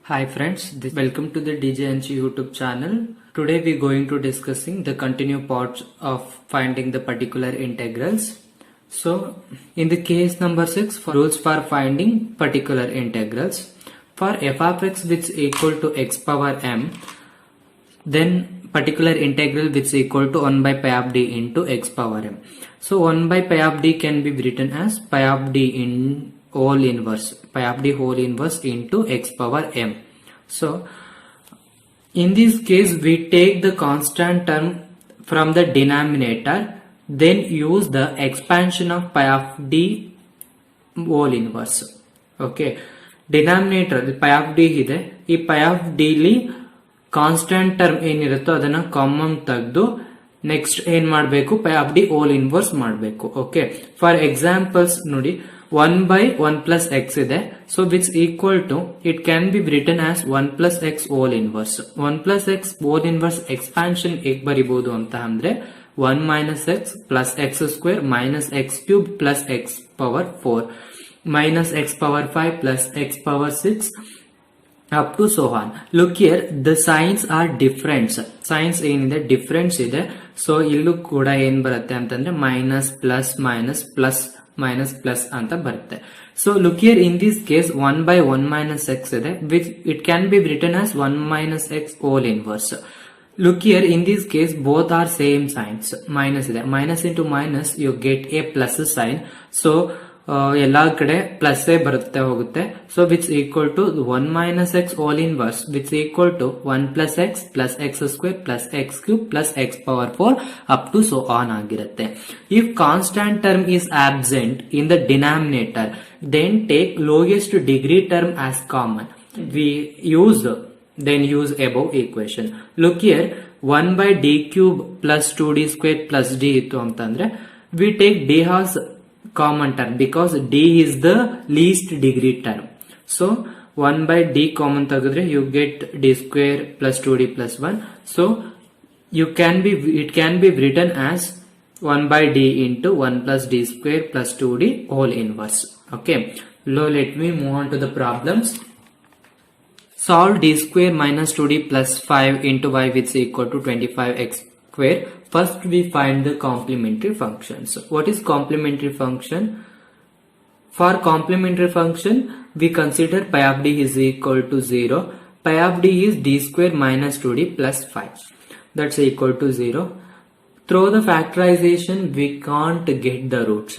Hi friends, welcome to the DJNG YouTube channel. Today we are going to discussing the continued parts of finding the particular integrals. So in the case number 6, for rules for finding particular integrals, for f of x which is equal to x power m, then particular integral which is equal to 1 by pi of d into x power m. So 1 by pi of d can be written as pi of d in whole inverse, pi of d whole inverse into x power m. So in this case we take the constant term from the denominator, then use the expansion of pi of d whole inverse. Okay, denominator pi of d ಇದೆ, ಈ pi of d ಲಿ constant term ಏನಿರುತ್ತೋ ಅದನ್ನ common ತೆಗೆದು next ಏನ್ ಮಾಡಬೇಕು, pi of D whole inverse ಮಾಡಬೇಕು. Okay, for examples ನೋಡಿ, 1 by 1 plus x ಇದೆ, so which equal to, it can be written as 1 plus x whole inverse. 1 plus x whole inverse expansion ಹೇಗೆ ಬರಿಬಹುದು ಅಂತ ಅಂದ್ರೆ 1 minus x plus x square minus x cube plus x power 4 minus x power 5 plus x power 6 up to so on. Look here, the signs are different. Signs ಏನಿದೆ difference ಇದೆ. So ಇಲ್ಲೂ ಕೂಡ ಏನ್ ಬರುತ್ತೆ ಅಂತಂದ್ರೆ minus plus minus plus minus plus ಅಂತ ಬರುತ್ತೆ. So look here, in this case 1 by 1 minus x ಇದೆ, which it can be written as 1 minus x whole inverse. Look here, in this case both are same signs. Minus ಇದೆ, minus into minus you get a plus sign. So ಎಲ್ಲಾ ಕಡೆ plus ಬರುತ್ತೆ ಹೋಗುತ್ತೆ. So which equal to 1 minus x whole inverse which equal to 1 plus x plus x square plus x cube plus x power 4 up to so on ಆಗಿರುತ್ತೆ. If constant term is absent in the denominator, then take lowest degree term as common. We use above equation. Look here, 1 by d cube plus 2d square plus d ಇತ್ತು ಅಂತಂದ್ರೆ we take d as common term because d is the least degree term. So 1 by d common ತೆಗೆದ್ರೆ you get d square plus 2d plus 1. So it can be written as 1 by d into 1 plus d square plus 2d whole inverse. Okay, now let me move on to the problems. Solve d square minus 2d plus 5 into y which is equal to 25x square. First we find the complementary functions. What is complementary function? For complementary function we consider pi of d is equal to 0. Pi of d is d square minus 2d plus 5. That's equal to 0. Through the factorization we can't get the roots.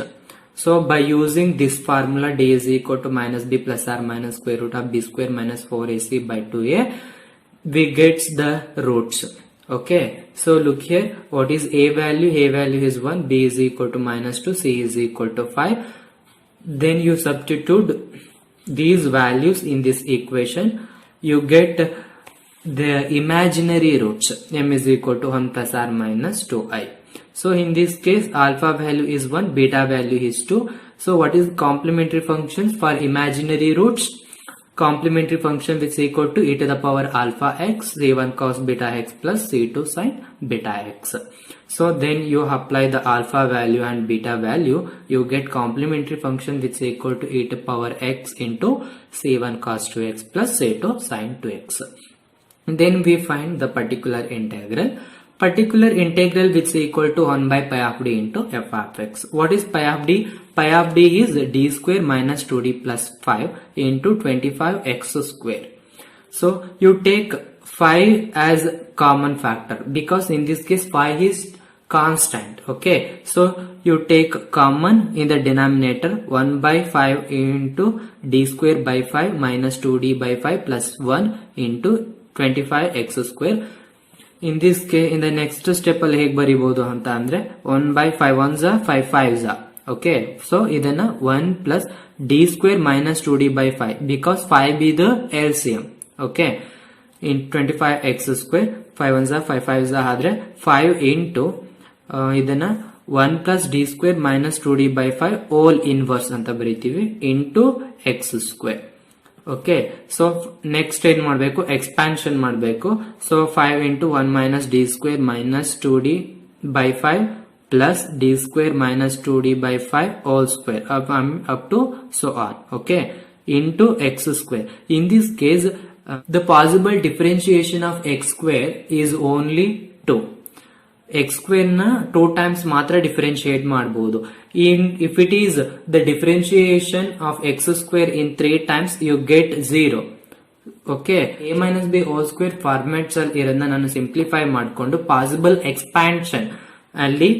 So by using this formula, d is equal to minus b plus r minus square root of b square minus 4ac by 2a, we get the roots. Okay, so look here, what is a value? A value is 1, b is equal to minus 2, c is equal to 5. Then you substitute these values in this equation, you get the imaginary roots. M is equal to 1 plus r minus 2i. So in this case alpha value is 1, beta value is 2. So what is complementary functions for imaginary roots? Complementary function which is equal to e to the power alpha x, c1 cos beta x plus c2 sin beta x. So then you apply the alpha value and beta value, you get complementary function which is equal to e to the power x into c1 cos 2x plus c2 sin 2x. Then we find the particular integral. Particular integral which is equal to 1 by pi of d into f of x. What is pi of d? Pi of d is d square minus 2d plus 5 into 25x square. So you take 5 as common factor because in this case 5 is constant. Okay, so you take common in the denominator, 1 by 5 into d square by 5 minus 2d by 5 plus 1 into 25x square. In this case, in the next step ಅಲ್ಲಿ ಹೇಗೆ ಬರಿಬಹುದು ಅಂತ ಅಂದ್ರೆ 1 by 5 ones are 5 5s are. Okay, so ಇದನ್ನ 1 plus d square minus 2d by 5 because 5 is the LCM. Okay, in 25x square 5 ones are 5 5s are ಆದ್ರೆ 5 into ಇದನ್ನ 1 plus d square minus 2d by 5 whole inverse ಅಂತ ಬರೀತೀವಿ into x square. Okay, so next ಏನ್ ಮಾಡಬೇಕು, expansion ಮಾಡಬೇಕು. So 5 into 1 minus d square minus 2d by 5 plus d square minus 2d by 5 whole square up to so on. Okay, into x square. In this case The possible differentiation of x square is only 2. x square na 2 times matra differentiate ಮಾಡಬಹುದು. If it is the differentiation of x square in 3 times, you get 0. Okay, a minus b whole square formats ಅಲ್ಲಿ ಇರೋದನ್ನ ನಾನು simplify ಮಾಡಿಕೊಂಡು possible expansion ಅಲ್ಲಿ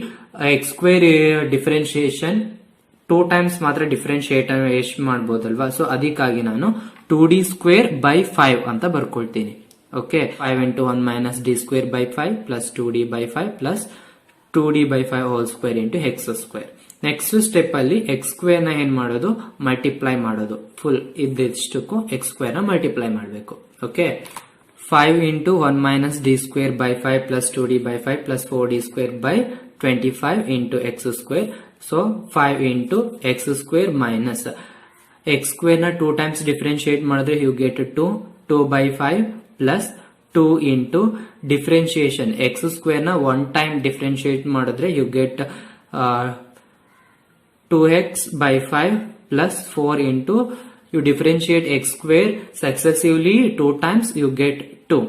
x square differentiation 2 times ಮಾತ್ರ differentiate ಎಷ್ಟು ಮಾಡಬಹುದಲ್ವಾ. So ಅದಕ್ಕಾಗಿ ನಾನು 2d square by 5 ಅಂತ ಬರ್ಕೊಳ್ತೀನಿ. Okay, 5 into 1 minus d square by 5 plus 2d by 5 plus 2d by 5 whole square into x square. Next step ಅಲ್ಲಿ X square ನ ಏನ್ ಮಾಡೋದು, ಮಲ್ಟಿಪ್ಲೈ ಮಾಡೋದು. ಫುಲ್ ಇದಿಷ್ಟಕ್ಕೂ ಎಕ್ಸ್ ಸ್ಕ್ವೇರ್ ನ ಮಲ್ಟಿಪ್ಲೈ ಮಾಡಬೇಕು. Okay, 5 into 1 minus d square by 5 plus 2d by 5 plus 4d square by 25 into x square. So 5 into x square minus x square na 2 times differentiate ಮಾಡಿದ್ರೆ you get 2 by 5 plus 2 into differentiation x square na 1 time differentiate ಮಾಡಿದ್ರೆ you get 2x by 5 plus 4 into you differentiate x square successively 2 times, you get 2.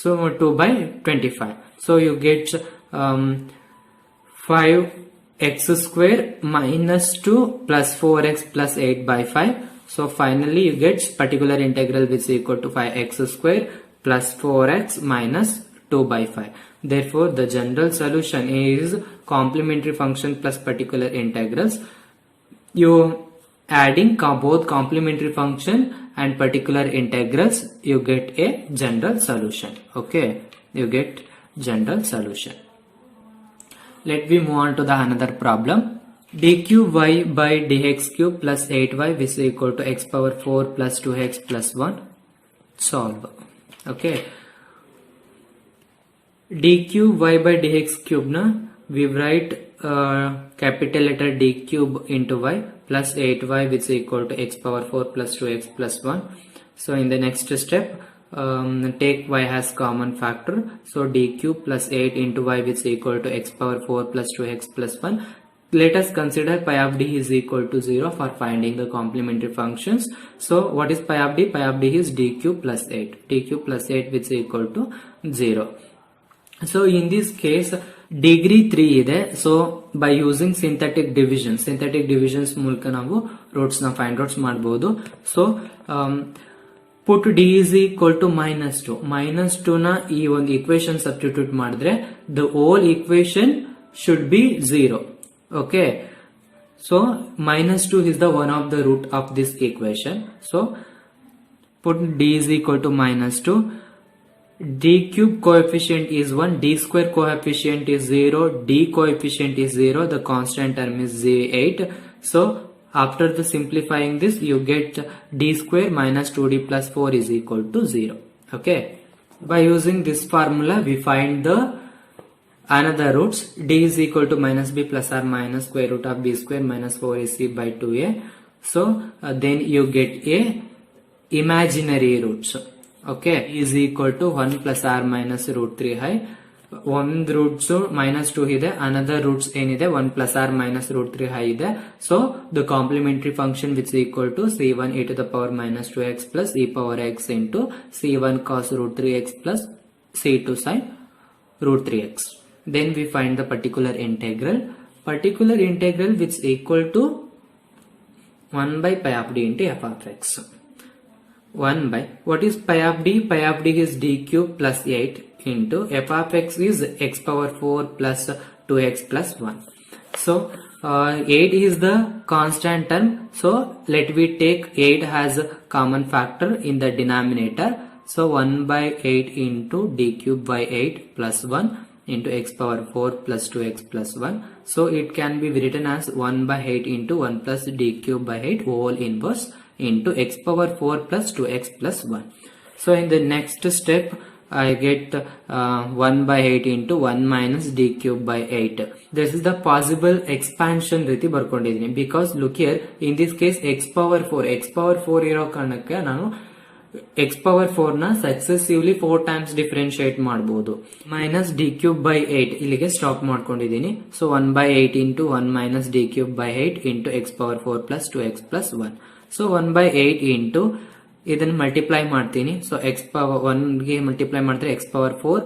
So 2 by 25. So you get 5x square minus 2 plus 4x plus 8 by 5. So finally you get particular integral which is equal to 5x square plus 4x minus 2 by 5. Therefore the general solution is complementary function plus particular integrals. You adding both complementary function and particular integrals, you get a general solution. Okay, you get general solution. Let me move on to the another problem. d cube y by dx cube plus 8y which is equal to x power 4 plus 2x plus 1. Solve. Okay, d cube y by dx cube na we write capital letter d cube into y plus 8y which is equal to x power 4 plus 2x plus 1. So in the next step, take y has common factor. So d cube plus 8 into y which is equal to x power 4 plus 2x plus 1. Let us consider pi of d is equal to 0 for finding the complementary functions. So what is pi of d? Pi of d is d cube plus 8. d cube plus 8 which is equal to 0. So in this case degree 3 ಇದೆ. So by using synthetic divisions ಮೂಲಕ ನಾವು roots ನ find outs ಮಾಡಬಹುದು. So put D is equal to -2 ನ ಈ ಒಂದು equation substitute ಮಾಡಿದ್ರೆ the whole equation should be 0. Okay, so -2 is the one of the root of this equation. So put d is equal to -2. d cube coefficient is 1, d square coefficient is 0, d coefficient is 0, the constant term is 8. So after the simplifying this, you get d square minus 2d plus 4 is equal to 0. Okay, by using this formula we find the another roots. D is equal to minus b plus or minus square root of b square minus 4ac by 2a. So then you get a imaginary roots. Okay, is equal to 1 plus r minus root 3i. ಒಂದು roots -2 ಇದೆ, another roots ಏನಿದೆ 1 plus r minus root 3i ಇದೆ. So the complementary function which is equal to c1 e to the power minus 2x plus e power x into c1 cos root 3x plus c2 sin root 3x. Then we find the particular integral which is equal to 1 by pi of d into f of x. 1 by, what is pi of d? Pi of d is d cube plus 8 into f of x is x power 4 plus 2x plus 1. So 8 is the constant term. So let we take 8 as a common factor in the denominator. So 1 by 8 into d cube by 8 plus 1 into x power 4 plus 2x plus 1. So it can be written as 1 by 8 into 1 plus d cube by 8 whole inverse into x power 4 plus 2x plus 1. So in the next step I get 1 by 8 into 1 minus d cube by 8. This is the possible expansion ರೀತಿ ಬರ್ಕೊಂಡಿದ್ದೀನಿ. Because look here, in this case x power 4 ಇರೋ ಕಾರಣಕ್ಕೆ ನಾನು x power 4 ನ ಸಕ್ಸೆಸಿವ್ಲಿ 4 times differentiate ಮಾಡಬಹುದು. minus d cube by 8 ಇಲ್ಲಿಗೆ stop ಮಾಡ್ಕೊಂಡಿದ್ದೀನಿ. So 1 by 8 into 1 minus d cube by 8 into x power 4 plus 2x plus 1. So 1 by 8 into ಇದನ್ನು multiply ಮಾಡ್ತೀನಿ. So X power 1ಗೆ multiply ಮಾಡಿದ್ರೆ X power 4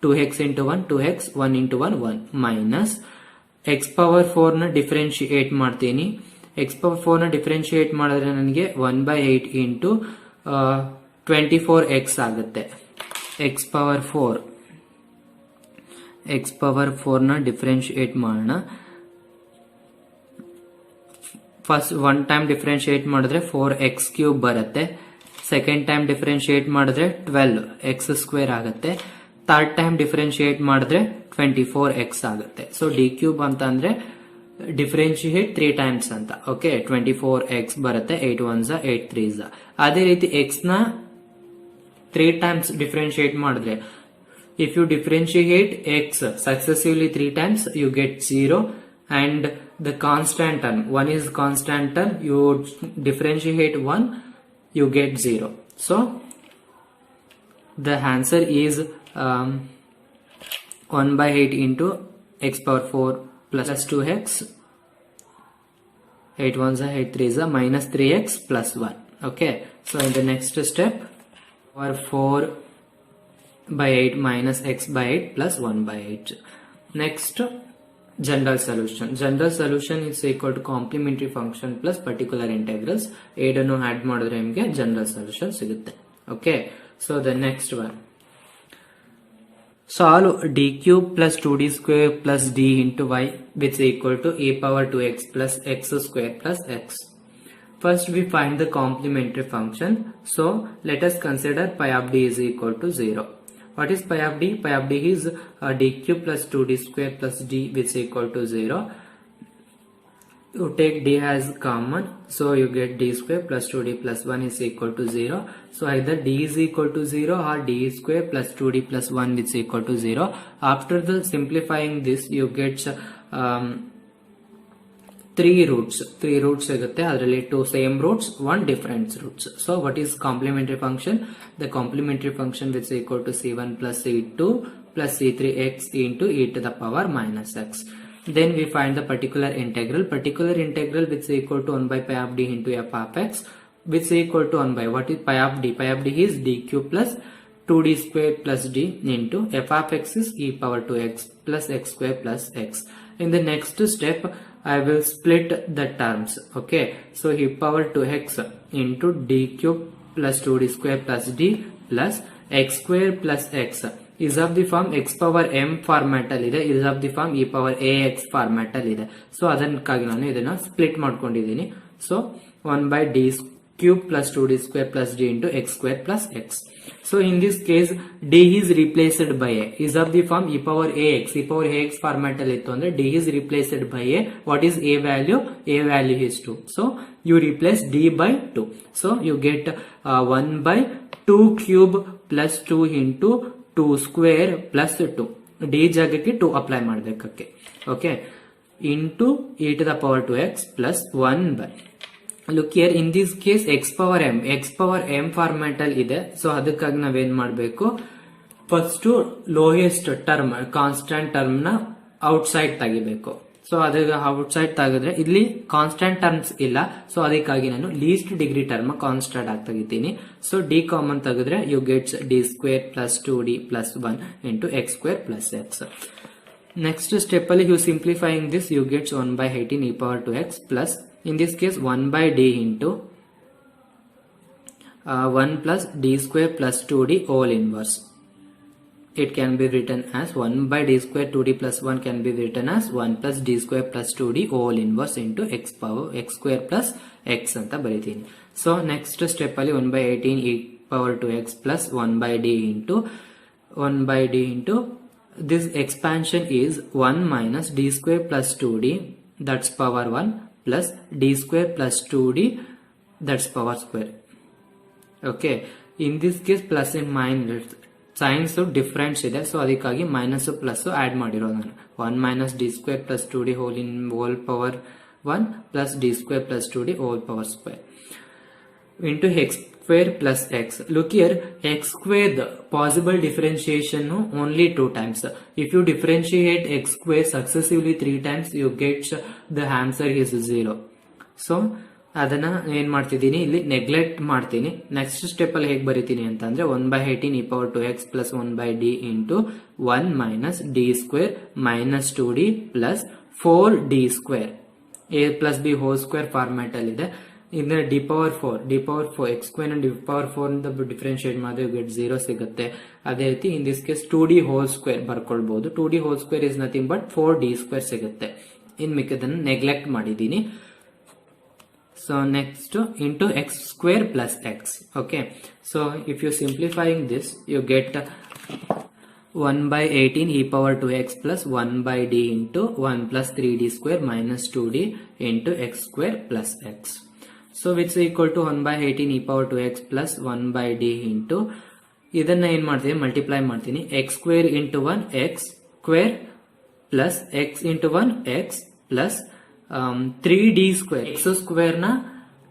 2x into 1 2x 1 into 1 1 minus X power 4 ನ differentiate ಮಾಡ್ತೀನಿ. X power 4 ನ differentiate ಮಾಡಿದ್ರೆ ನನಗೆ 1/8 into 24x ಆಗುತ್ತೆ. X power 4 ನ ಡಿಫರೆನ್ಶಿಯೇಟ್ ಮಾಡೋಣ. ಫಸ್ಟ್ ಒನ್ ಟೈಮ್ ಡಿಫರೆನ್ಶಿಯೇಟ್ ಮಾಡಿದ್ರೆ 4x³ ಬರುತ್ತೆ. ಸೆಕೆಂಡ್ ಟೈಮ್ ಡಿಫರೆನ್ಶಿಯೇಟ್ ಮಾಡಿದ್ರೆ 12x² ಆಗುತ್ತೆ. ಥರ್ಡ್ ಟೈಮ್ ಡಿಫರೆನ್ಶಿಯೇಟ್ ಮಾಡಿದ್ರೆ 24x ಆಗುತ್ತೆ. ಸೊ d³ ಅಂತ ಅಂದ್ರೆ ಡಿಫರೆನ್ಶಿಯೇಟ್ 3 ಟೈಮ್ಸ್ ಅಂತ. ಓಕೆ, 24x ಬರುತ್ತೆ. 8 1s 8 3s. ಅದೇ ರೀತಿ x ನ 3 ಟೈಮ್ಸ್ ಡಿಫರೆನ್ಶಿಯೇಟ್ ಮಾಡಿದ್ರೆ, if you differentiate x successively 3 times you get 0 and the constant term 1 is constant term, you differentiate 1 you get 0. So the answer is 1/8 into x power 4 plus 2x 8 1s 8 3s minus 3x plus 1. Okay, so in the next step power 4/8 minus x by 8 plus 1/8. Next, general solution. General solution is equal to complementary function plus particular integrals. ಎರಡನ್ನು add ಮಾಡಿದ್ರೆ ನಿಮಗೆ general solution ಸಿಗುತ್ತೆ. Okay, so the next one, solve d³ plus 2d² plus d into y which is equal to a power 2x plus x² plus x. First we find the complementary function. So let us consider pi of d is equal to 0. What is pi of d? Pi of d is d³ plus 2d² plus d which is equal to 0. You take d as common, so you get d² plus 2d plus 1 is equal to 0. So either d is equal to 0 or d² plus 2d plus 1 which is equal to 0. After the simplifying this, you get 3 roots ಸಿಗುತ್ತೆ. ಅದರಲ್ಲಿ 2 same roots, 1 different roots. So what is complementary function? The complementary function which is equal to c1 plus c2 plus c3x into e to the power minus x. Then we find the particular integral which is equal to 1 by pi of d into f of x which is equal to 1 by, what is pi of d? Pi of d is d³ plus 2d² plus d into f of x is e power 2x plus x² plus x. In the next step I will split the terms. Okay, so e power 2x into d³ plus 2d² plus d plus x² plus x is of the form x power m format ಅಲ್ಲಿ ಇದೆ, is of the form e power ax format ಅಲ್ಲಿ ಇದೆ. So ಅದಕ್ಕಾಗಿ ನಾನು ಇದನ್ನ split ಮಾಡ್ಕೊಂಡಿದ್ದೀನಿ. So 1 by d³ plus 2d² plus d into x² plus x. So in this case d is replaced by a, is of the form e power ax. E power ax format ಅಲ್ಲಿ ಇತ್ತು ಅಂದ್ರೆ d is replaced by a. What is a value? A value is 2. So you replace d by 2. So you get 1 by 2³ plus 2 into 2² plus 2. d ಜಾಗಕ್ಕೆ 2 apply ಮಾಡಬೇಕಕ್ಕೆ. Okay, into e to the power 2x plus 1 by, look here, in this case x power m format ಅಲ್ಲಿ ಇದೆ. So ಅದಕ್ಕಾಗಿ ನಾವೇನ್ ಮಾಡಬೇಕು, first lowest term constant term ನ outside ತೆಗಿಬೇಕು. So ಅದಕ್ಕೆ ಔಟ್ಸೈಡ್ ತೆಗೆದ್ರೆ ಇಲ್ಲಿ ಕಾನ್ಸ್ಟೆಂಟ್ ಟರ್ಮ್ಸ್ ಇಲ್ಲ. ಸೊ ಅದಕ್ಕಾಗಿ ನಾನು ಲೀಸ್ಟ್ ಡಿಗ್ರಿ ಟರ್ಮ್ ಕಾನ್ಸ್ಟೆಂಟ್ ಆಗಿ ತೆಗಿತೀನಿ. ಸೊ ಡಿ ಕಾಮನ್ ತೆಗೆದ್ರೆ you gets d² plus 2d plus 1 into x² plus x. Next step ಅಲ್ಲಿ you simplifying this you gets 1 by 18 e power 2x plus in this case 1 by d into 1 plus d² plus 2d whole inverse. It can be written as 1 by d² 2d plus 1 can be written as 1 plus d² plus 2d whole inverse into x² plus x ಅಂತ ಬರೀತೀನಿ. So next step ಅಲ್ಲಿ 1 by 18 e power 2x plus 1 by d into this expansion is 1 minus d² plus 2d that's power 1 plus d² plus 2d that's power square. Okay, in this case plus and minus science difference ಇದೆ. So ಅದಕ್ಕಾಗಿ minus plus add ಮಾಡಿರೋದು ನಾನು. 1 minus d² plus 2d whole power 1 plus d² plus 2d whole power square into x² plus x. Look here, x² the possible differentiation only 2 times. If you differentiate x² successively 3 times you get the answer is 0. So ಅದನ್ನ ಏನ್ ಮಾಡ್ತಿದ್ದೀನಿ ಇಲ್ಲಿ neglect ಮಾಡ್ತೀನಿ. Next step ಅಲ್ಲಿ ಹೇಗೆ ಬರೀತೀನಿ ಅಂತಂದ್ರೆ 1/18 e⁻²x plus 1/d into 1 minus D square minus 2d plus 4d². a plus B whole square format ಅಲ್ಲಿ ಇದೆ. ಇದನ್ನ d⁻4 x² d⁻4 ಇಂದ ಡಿಫ್ರೆನ್ಶಿಯೇಟ್ ಮಾಡಿದ್ರೆ ಗೆಟ್ 0 ಸಿಗುತ್ತೆ. ಅದೇ ರೀತಿ in this case 2d whole square ಬರ್ಕೊಳ್ಬಹುದು. 2d whole square is nothing but 4d² ಸಿಗುತ್ತೆ. ಇನ್ ಮಿಕ್ಕದನ್ನು ನೆಗ್ಲೆಕ್ಟ್ ಮಾಡಿದೀನಿ. So next into x² plus x. Okay, so if you simplifying this, you get 1/18 e⁻²x plus 1/d into 1 plus 3d² minus 2d into x² plus x. So which is equal to 1/18 e⁻²x plus 1/d into ಇದನ್ನ ಏನ್ ಮಾಡ್ತೀನಿ multiply ಮಾಡ್ತೀನಿ. x² into 1 x² plus x into 1 x plus 3d². x² ನ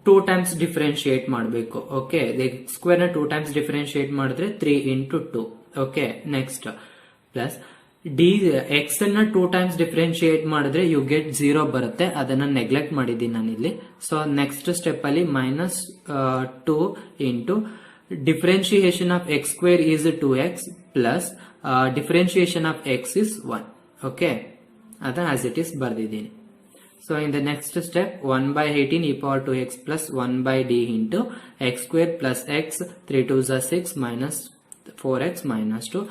2 times differentiate ಮಾಡಬೇಕು. Okay, x² ನ 2 times differentiate ಮಾಡಿದ್ರೆ 3 into 2. Okay, next plus x ನ 2 times differentiate ಮಾಡಿದ್ರೆ ಯು ಗೆಟ್ 0 ಬರುತ್ತೆ. ಅದನ್ನ ನೆಗ್ಲೆಕ್ಟ್ ಮಾಡಿದ್ದೀನಿ ನಾನಿಲ್ಲಿ. ಸೊ ನೆಕ್ಸ್ಟ್ ಸ್ಟೆಪ್ ಅಲ್ಲಿ minus 2 into differentiation of x² is 2x plus differentiation of x is 1. Okay, ಅದನ್ನ ಆಸ್ ಇಟ್ ಇಸ್ ಬರ್ದಿದ್ದೀನಿ. So in the next step 1/18 e⁻²x plus 1/d into x² plus x 3 2s are 6 minus 4x minus 2.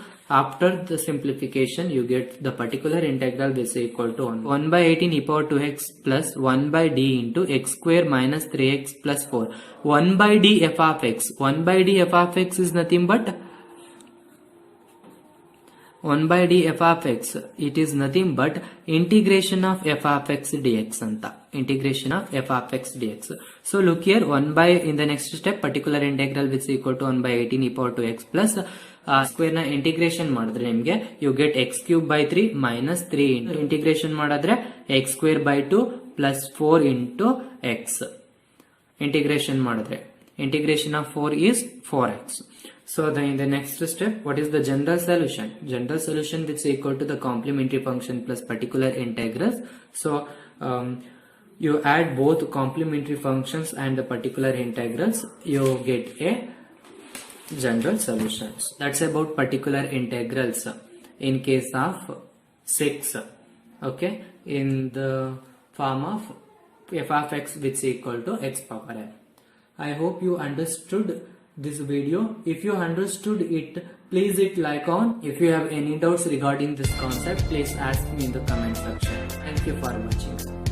After the simplification you get the particular integral which is equal to 1/18 e⁻²x plus 1/d into x² minus 3x plus 4. 1/d f of x. 1/d f of x is nothing but 1/d f of x. It is nothing but integration of f of x dx anta. Integration of f of x dx. So look here, in the next step particular integral which is equal to 1/18 e⁻²x plus square na integration ಮಾಡಿದ್ರೆ ನಿಮಗೆ you get x³ 3 minus 3 into integration ಮಾಡಿದ್ರೆ x²/2 plus 4 into x. Integration ಮಾಡಿದ್ರೆ integration of 4 is 4x. So in the next step, what is the general solution? General solution which is equal to the complementary function plus particular integrals. So you add both complementary functions and the particular integrals, you get a general solutions. That's about particular integrals in case of 6. Okay, in the form of f of x which is equal to x power n. I hope you understood this video. If you understood it, please hit like on. If you have any doubts regarding this concept, please ask me in the comment section. Thank you for watching.